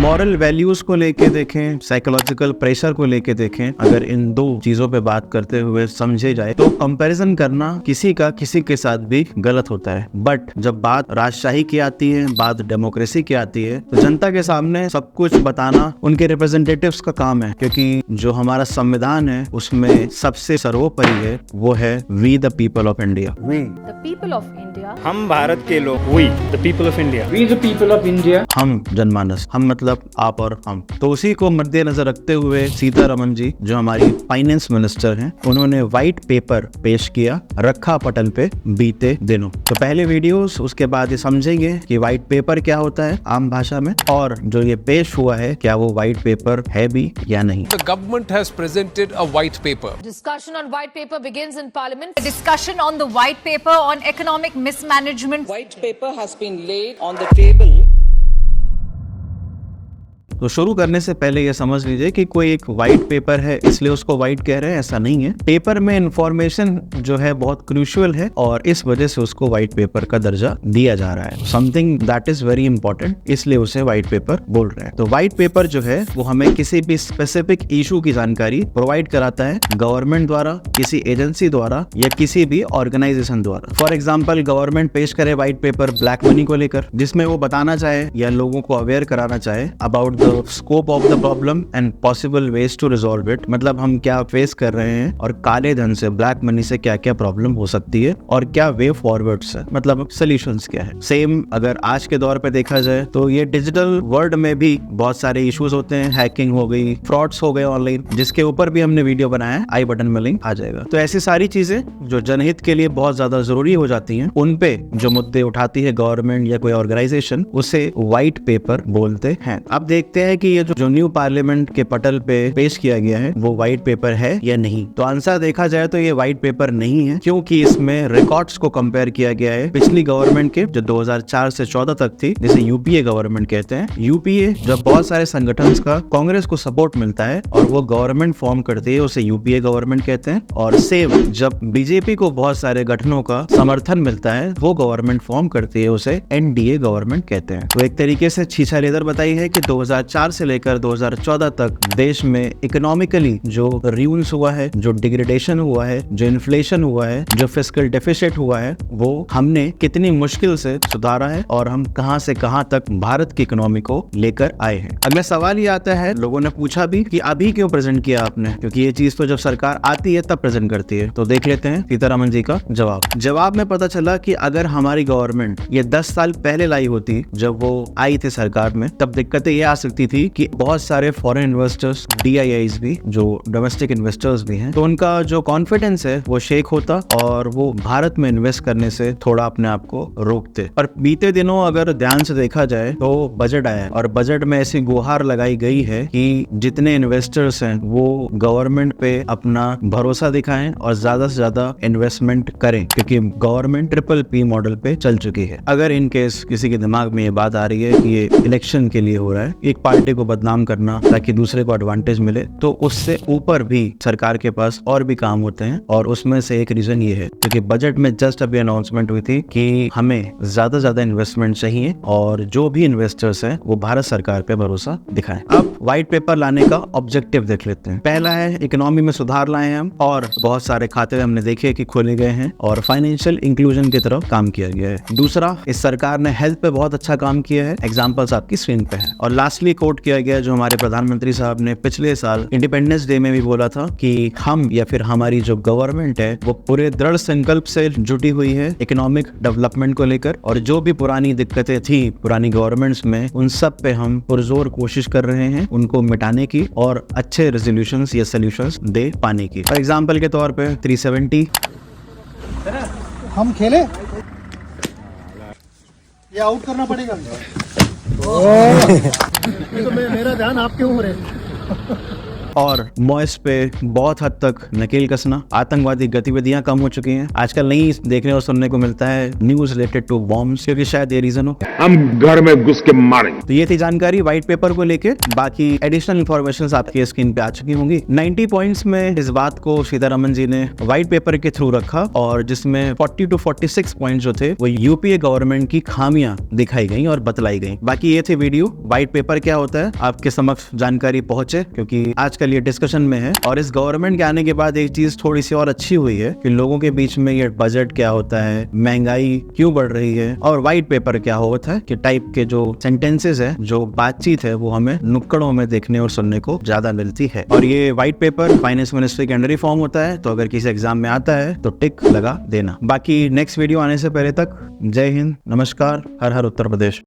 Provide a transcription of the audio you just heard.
Moral values को लेके देखें, साइकोलॉजिकल प्रेशर को लेके देखें, अगर इन दो चीजों पे बात करते हुए समझे जाए तो कंपैरिजन करना किसी के साथ भी गलत होता है। बट जब बात राजशाही की आती है, बात डेमोक्रेसी की आती है, तो जनता के सामने सब कुछ बताना उनके रिप्रेजेंटेटिव्स का काम है, क्योंकि जो हमारा संविधान है उसमें सबसे सर्वोपरि है वो है we the people of India. We the people of India, हम भारत के लोग, we the people of India, we the people of India, हम जनमानस, हम मतलब आप और हम। तो उसी को मद्देनजर रखते हुए सीतारमण जी जो हमारी फाइनेंस मिनिस्टर हैं, उन्होंने व्हाइट पेपर पेश किया, रखा पटल पे बीते दिनों। तो पहले वीडियोस, उसके बाद ये समझेंगे कि व्हाइट पेपर क्या होता है आम भाषा में, और जो ये पेश हुआ है क्या वो व्हाइट पेपर है भी या नहीं। The government has presented a white paper. Discussion on white paper begins in Parliament. A discussion on the white paper on economic mismanagement. White paper has been laid on the table. तो शुरू करने से पहले ये समझ लीजिए कि कोई एक व्हाइट पेपर है इसलिए उसको व्हाइट कह रहे हैं, ऐसा नहीं है। पेपर में इंफॉर्मेशन जो है बहुत क्रूशियल है और इस वजह से उसको व्हाइट पेपर का दर्जा दिया जा रहा है। Something that is very important, इसलिए उसे व्हाइट पेपर बोल रहे हैं। तो व्हाइट पेपर जो है वो हमें किसी भी स्पेसिफिक इशू की जानकारी प्रोवाइड कराता है गवर्नमेंट द्वारा, किसी एजेंसी द्वारा या किसी भी ऑर्गेनाइजेशन द्वारा। फॉर एग्जाम्पल, गवर्नमेंट पेश करे व्हाइट पेपर ब्लैक मनी को लेकर, जिसमें वो बताना चाहे या लोगों को अवेयर कराना चाहे about scope of the problem and possible ways to resolve it, मतलब हम क्या फेस कर रहे हैं और काले धन से, ब्लैक मनी से क्या क्या प्रॉब्लम हो सकती है और क्या वे फॉरवर्ड्स है, मतलब सॉल्यूशंस क्या है। सेम अगर आज के दौर पे देखा जाए तो ये डिजिटल वर्ल्ड में भी बहुत सारे इश्यूज होते हैं, हैकिंग हो गई, फ्रॉड्स हो गए ऑनलाइन, जिसके ऊपर भी हमने वीडियो बनाया है, आई बटन में लिंक आ जाएगा। तो ऐसी सारी चीजें जो जनहित के लिए बहुत ज्यादा जरूरी हो जाती हैं, उन पे जो मुद्दे उठाती है गवर्नमेंट या कोई ऑर्गेनाइजेशन, उसे व्हाइट पेपर बोलते हैं। अब देखते हैं कि ये जो न्यू पार्लियामेंट के पटल पे पेश किया गया है वो व्हाइट पेपर है या नहीं। तो आंसर देखा जाए तो ये व्हाइट पेपर नहीं है, क्योंकि इसमें रिकॉर्ड्स को कंपेयर किया गया है पिछली गवर्नमेंट के, जो 2004 से 14 तक थी, जिसे यूपीए गवर्नमेंट कहते हैं। यूपीए जब बहुत सारे संगठन का कांग्रेस को सपोर्ट मिलता है और वो गवर्नमेंट फॉर्म करती है, उसे यूपीए गवर्नमेंट कहते हैं। और सेम जब बीजेपी को बहुत सारे गठनों का समर्थन मिलता है, वो गवर्नमेंट फॉर्म करती है, उसे एनडीए गवर्नमेंट कहते हैं। तो एक तरीके से छीछा लेदर बताई है कि 2004 से लेकर 2014 तक देश में इकोनॉमिकली जो र्यून्स हुआ है, जो डिग्रेडेशन हुआ है, जो इन्फ्लेशन हुआ है, जो फिस्कल डेफिसिट हुआ है, वो हमने कितनी मुश्किल से सुधारा है और हम कहां से कहां तक भारत की इकोनॉमी को लेकर आए हैं। अगला सवाल ये आता है, लोगों ने पूछा भी कि अभी क्यों प्रेजेंट किया आपने, क्योंकि ये चीज तो जब सरकार आती है तब प्रेजेंट करती है। तो देख लेते हैं सीतारमण जी का जवाब में पता चला कि अगर हमारी गवर्नमेंट ये 10 साल पहले लाई होती, जब वो आई थी सरकार में, तब दिक्कतें ये आ सकती थी कि बहुत सारे फॉरेन इन्वेस्टर्स, DIIs भी, जो डोमेस्टिक इन्वेस्टर्स भी हैं, तो उनका जो कॉन्फिडेंस है वो शेक होता और वो भारत में इन्वेस्ट करने से थोड़ा अपने आप को रोकते। पर बीते दिनों अगर ध्यान से देखा जाए तो बजट आया और बजट में ऐसी गुहार लगाई गई है कि जितने इन्वेस्टर्स हैं वो गवर्नमेंट पे अपना भरोसा दिखाएं और ज्यादा से ज्यादा इन्वेस्टमेंट करें, क्योंकि गवर्नमेंट PPP मॉडल पे चल चुकी है। अगर इन केस किसी के दिमाग में ये बात आ रही है कि ये इलेक्शन के लिए हो रहा है, एक पार्टी को बदनाम करना ताकि दूसरे को एडवांटेज मिले, तो उससे ऊपर भी सरकार के पास और भी काम होते हैं। और उसमें से एक रीजन ये है क्योंकि बजट में जस्ट अभी अनाउंसमेंट हुई थी कि हमें ज्यादा ज्यादा इन्वेस्टमेंट चाहिए और जो भी इन्वेस्टर्स हैं वो भारत सरकार पे भरोसा दिखाएं। अब व्हाइट पेपर लाने का ऑब्जेक्टिव देख लेते हैं। पहला है इकोनॉमी में सुधार लाए हम, और बहुत सारे खाते हमने देखे कि खोले गए हैं और फाइनेंशियल इंक्लूजन की तरफ काम किया गया है। दूसरा, इस सरकार ने हेल्थ पे बहुत अच्छा काम किया है, एग्जाम्पल्स आपकी स्क्रीन पे है। और लास्टली कोट किया गया जो हमारे प्रधानमंत्री साहब ने पिछले साल इंडिपेंडेंस डे में भी बोला था कि हम या फिर हमारी जो गवर्नमेंट है वो पूरे दृढ़ संकल्प से जुटी हुई है इकोनॉमिक डेवलपमेंट को लेकर, और जो भी पुरानी दिक्कतें थी पुरानी गवर्नमेंट्स में, उन सब पे हम पुरजोर कोशिश कर रहे हैं उनको मिटाने की और अच्छे रेजोल्यूशंस या सॉल्यूशंस दे पाने की। फॉर एग्जांपल के तौर पे 370 हम खेले, ये आउट करना पड़ेगा। तो मेरा ध्यान आपके ऊपर है। और मॉइस पे बहुत हद तक नकेल कसना, आतंकवादी गतिविधियां कम हो चुकी हैं। आजकल नहीं देखने और सुनने को मिलता है न्यूज रिलेटेड टू बॉम्ब्स, क्योंकि शायद ये रीजन हो। हम घर में घुस के मारेंगे। तो ये थी जानकारी व्हाइट पेपर को लेके। बाकी एडिशनल इंफॉर्मेशन आपकी स्क्रीन पे आ चुकी होंगी। 90 पॉइंट्स में इस बात को सीतारमन जी ने व्हाइट पेपर के थ्रू रखा, और जिसमें 40 to 46 पॉइंट जो थे वो यूपीए गवर्नमेंट की खामियां दिखाई गई और बतलाई गई। बाकी ये थे वीडियो, व्हाइट पेपर क्या होता है आपके समक्ष जानकारी पहुंचे, क्योंकि आजकल ये डिस्कशन में है। और इस गवर्नमेंट के आने के बाद एक चीज थोड़ी सी और अच्छी हुई है कि लोगों के बीच में ये बजट क्या होता है, महंगाई क्यों बढ़ रही है, और व्हाइट पेपर क्या होता है कि टाइप के जो सेंटेंसेस है, जो बातचीत है, वो हमें नुक्कड़ों में देखने और सुनने को ज्यादा मिलती है। और ये व्हाइट पेपर फाइनेंस मिनिस्ट्री के अंडर ही फॉर्म होता है, तो अगर किसी एग्जाम में आता है तो टिक लगा देना। बाकी नेक्स्ट वीडियो आने से पहले तक जय हिंद, नमस्कार, हर हर उत्तर प्रदेश।